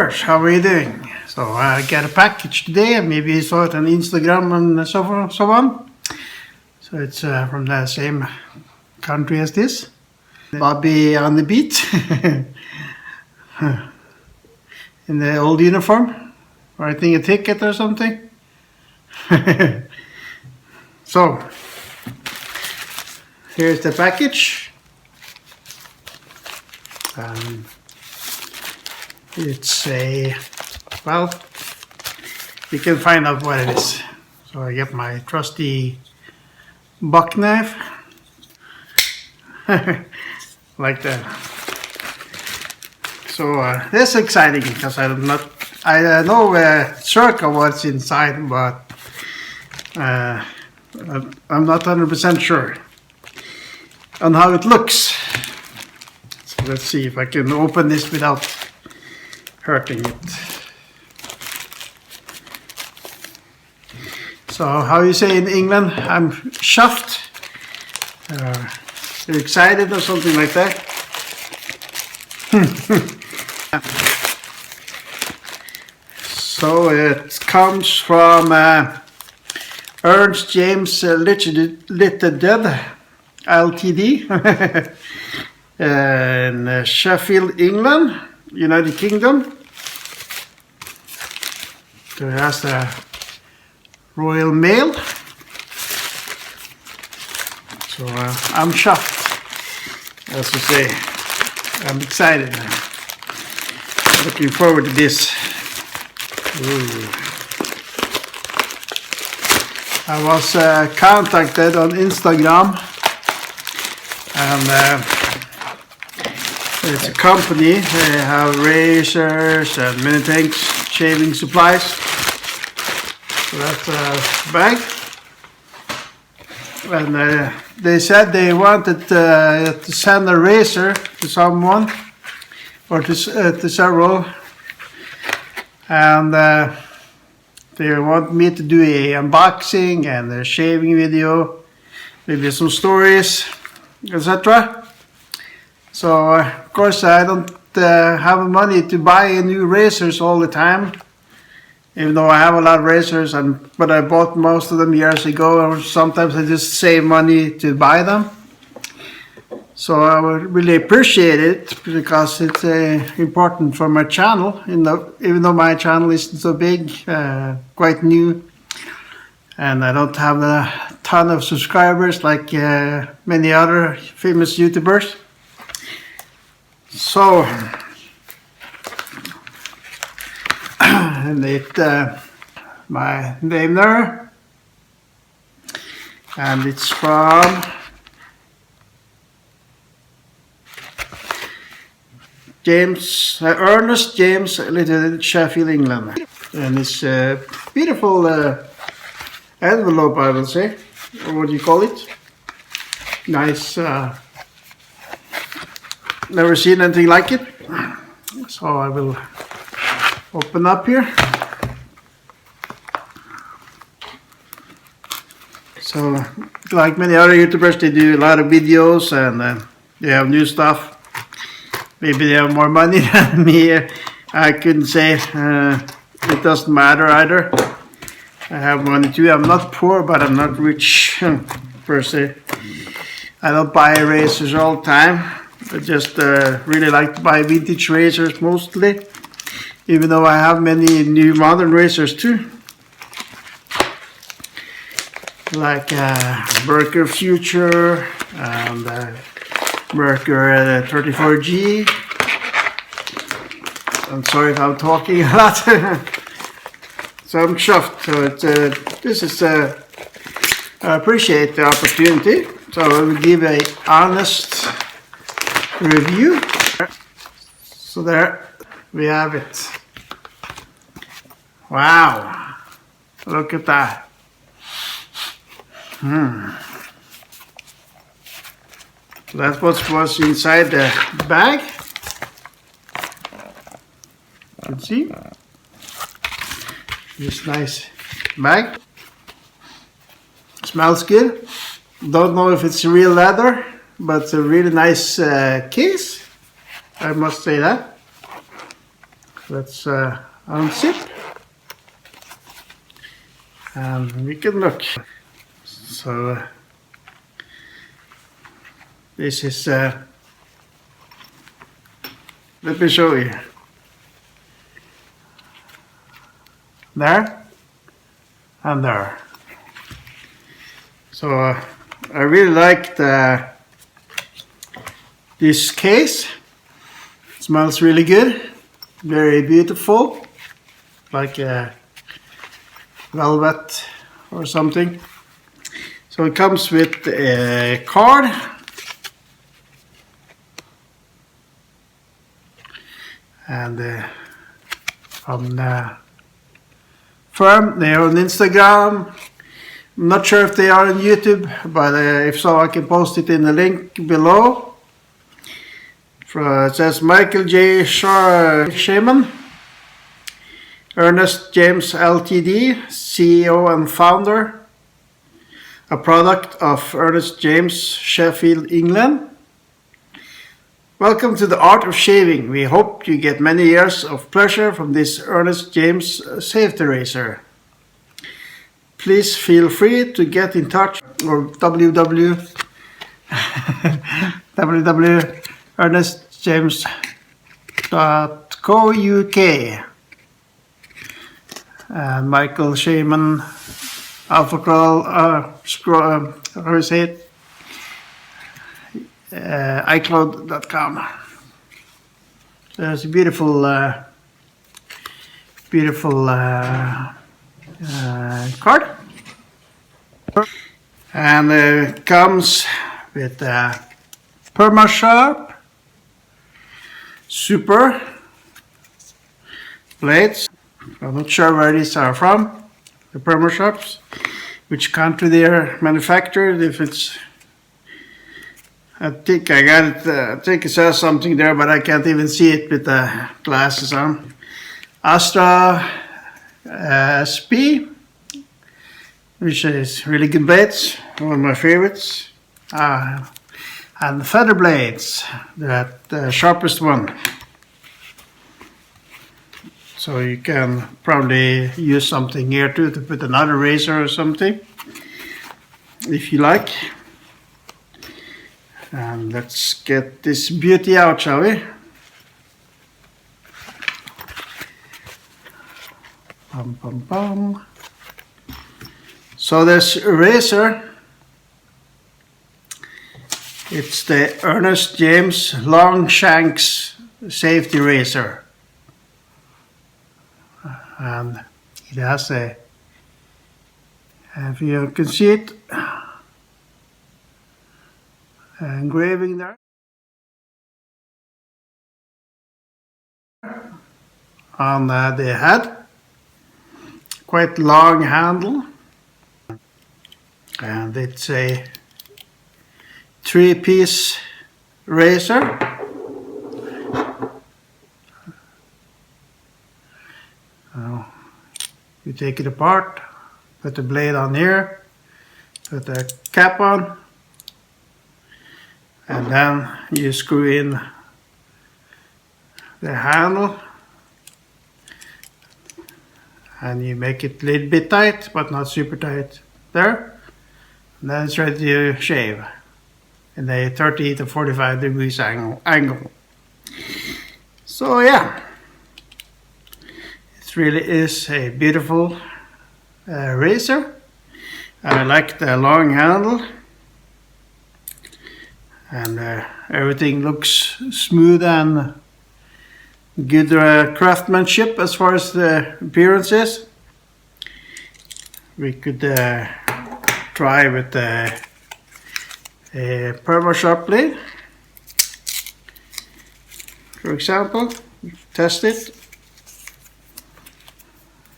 viewers, how are you doing? So I got a package today, maybe you saw it on Instagram and so on. So it's from the same country as this. Bobby on the beat in the old uniform, writing a ticket or something. So here's the package. It's a, well, you can find out what it is. So I get my trusty buck knife, like that. So this is exciting because I know circa what's inside, but I'm not 100% sure on how it looks. So let's see if I can open this without hurting it. So how you say in England, I'm chuffed, you're excited or something like that. So it comes from Earnest James Sheffield Ltd. in Sheffield, England, United Kingdom. So it has the Royal Mail. So I'm chuffed, as to say. I'm excited now. Looking forward to this. Ooh. I was contacted on Instagram, and it's a company. They have razors and many things, shaving supplies. So that's a bag. And they said they wanted to send a razor to someone, or to several, and they want me to do a unboxing and a shaving video, maybe some stories, etc. So of course I don't have money to buy new razors all the time, even though I have a lot of razors, but I bought most of them years ago, or sometimes I just save money to buy them. So I would really appreciate it, because it's important for my channel, even though my channel isn't so big, quite new, and I don't have a ton of subscribers like many other famous YouTubers. So, and my name there, and it's from Earnest James Sheffield, England, and it's a beautiful envelope, I will say, or what do you call it? Nice. Never seen anything like it. So I will open up here. So, like many other YouTubers, they do a lot of videos, and they have new stuff. Maybe they have more money than me. I couldn't say. It doesn't matter either. I have money too. I'm not poor, but I'm not rich per se. I don't buy razors all the time. I just really like to buy vintage razors mostly, even though I have many new modern razors too, like Merkur Future and Merkur 34G. I'm sorry if I'm talking a lot. So I'm chuffed. So I appreciate the opportunity. So I will give an honest review. So there we have it. Wow, look at that. So that's what was inside the bag. You can see this nice bag. Smells good. Don't know if it's real leather, but it's a really nice case, I must say that. let's unzip and we can look. So this is let me show you. There and there. So I really like this case. It smells really good, very beautiful, like a velvet or something. So it comes with a card and from the firm. They are on Instagram. I'm not sure if they are on YouTube, but if so, I can post it in the link below. It says Michael J. Shaman, Earnest James Ltd, CEO and founder, a product of Earnest James Sheffield, England. Welcome to the art of shaving. We hope you get many years of pleasure from this Earnest James safety razor. Please feel free to get in touch or www.ernestjames.co.uk. Michael Shaman, Alpha Crawl, how do you say it? iCloud.com. There's a beautiful card, and it comes with PermaSharp Super blades. I'm not sure where these are from, the PermaSharps, which country they are manufactured. If it's, I think I got it, I think it says something there, but I can't even see it with the glasses on. Astra SP, which is really good blades, one of my favorites. And the feather blades, that the sharpest one. So you can probably use something here too to put another razor or something, if you like. And let's get this beauty out, shall we? Bum, bum, bum. So this razor, it's the Earnest James Longshanks safety razor. And it has a, if you can see it, engraving there on the head. Quite long handle, and it's a 3-piece razor. You take it apart, put the blade on here, put the cap on, and then you screw in the handle and you make it a little bit tight, but not super tight there, and then it's ready to shave in a 30 to 45 degrees angle. So yeah, it really is a beautiful razor, and I like the long handle, and everything looks smooth and good craftsmanship as far as the appearance is. We could try with a PermaSharp blade, for example. Test it.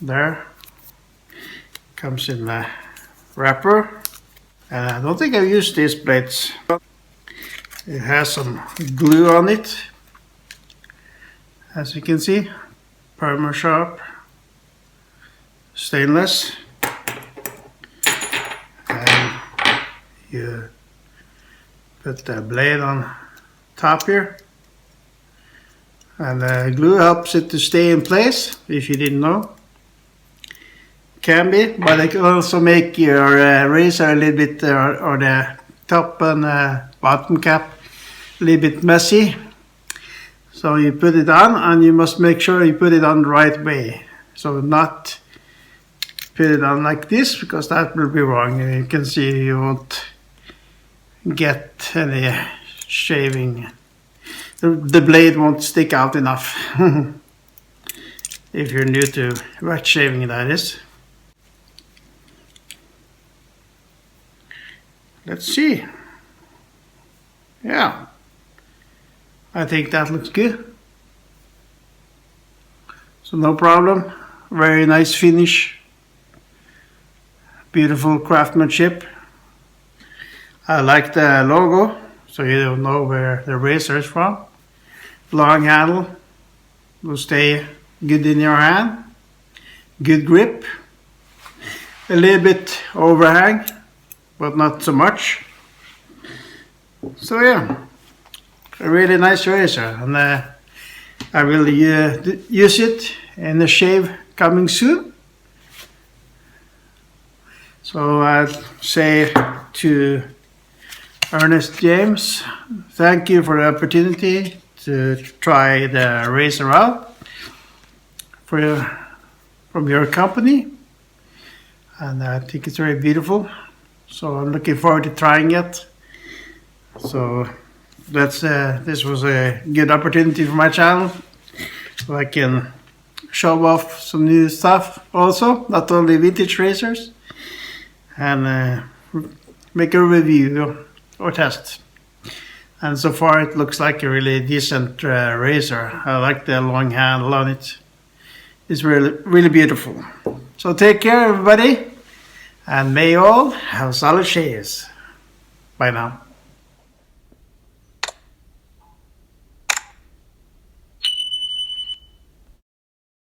There, comes in the wrapper, and I don't think I've used these blades. It has some glue on it, as you can see. PermaSharp stainless, and you put the blade on top here, And the glue helps it to stay in place, if you didn't know. Can be, but it can also make your razor a little bit, or the top and bottom cap, a little bit messy. So you put it on, and you must make sure you put it on the right way. So not put it on like this, because that will be wrong. You can see you won't get any shaving. The blade won't stick out enough. If you're new to wax shaving, that is. Let's see. Yeah, I think that looks good. So no problem. Very nice finish. Beautiful craftsmanship. I like the logo, so you don't know where the razor is from. Long handle, will stay good in your hand. Good grip. A little bit overhang, but not so much. So yeah, a really nice razor, and I will use it in the shave coming soon. So I'll say to Earnest James, thank you for the opportunity to try the razor out from your company, and I think it's very beautiful. So I'm looking forward to trying it. So this was a good opportunity for my channel, so I can show off some new stuff also, not only vintage razors, and make a review or test. And so far it looks like a really decent razor. I like the long handle on it. It's really beautiful. So take care, everybody, and may you all have solid shaves. Bye now.